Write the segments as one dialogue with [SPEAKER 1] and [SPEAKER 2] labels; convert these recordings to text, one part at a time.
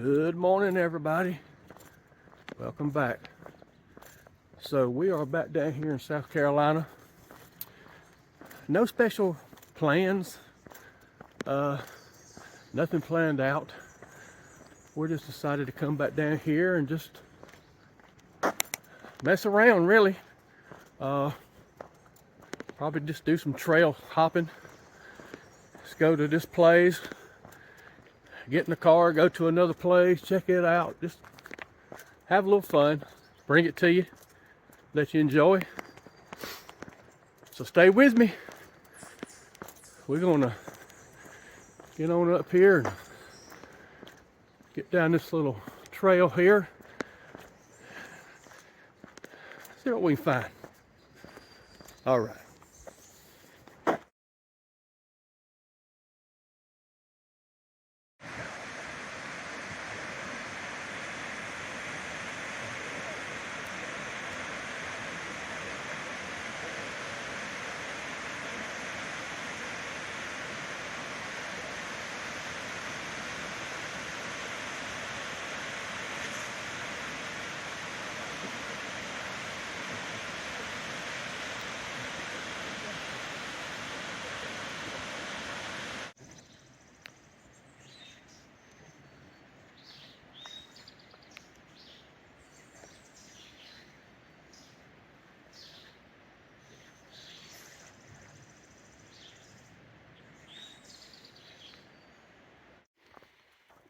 [SPEAKER 1] Good morning, everybody. Welcome back. So we are back down here in South Carolina. No special plans, nothing planned out. We just decided to come back down here and just mess around, really. Probably just do some trail hopping. Let's go to this place, get in the car, go to another place, check it out, just have a little fun, bring it to you, let you enjoy. So stay with me. We're gonna get on up here and get down this little trail here. See what we can find. All right.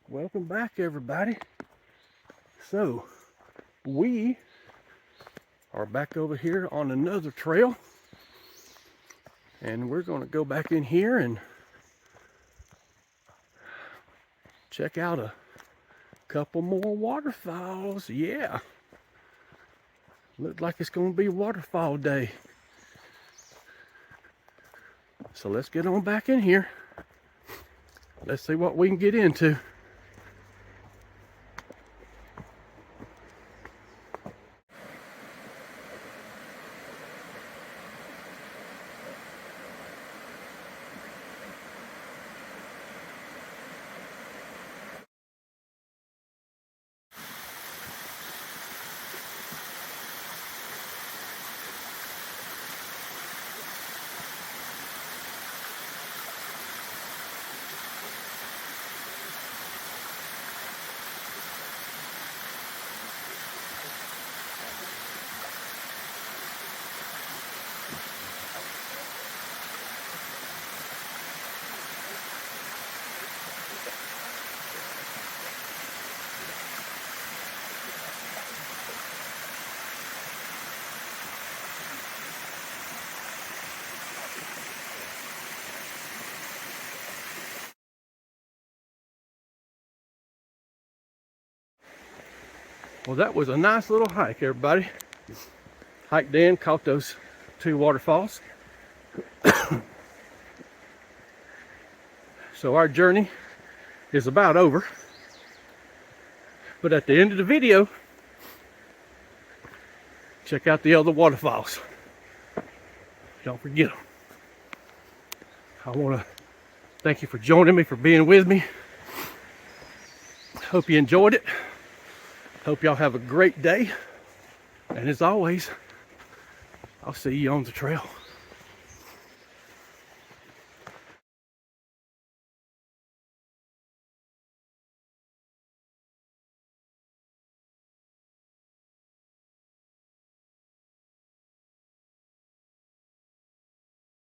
[SPEAKER 1] Welcome back, everybody. So we are back over here on another trail, and we're going to go back in here and check out a couple more waterfalls. Yeah, looks like it's going to be waterfall day. So let's get on back in here. Let's see what we can get into. Well, that was a nice little hike, everybody. Hiked in, caught those two waterfalls. So our journey is about over. But at the end of the video, check out the other waterfalls. Don't forget them. I want to thank you for joining me, for being with me. Hope you enjoyed it. Hope y'all have a great day. And as always, I'll see you on the trail.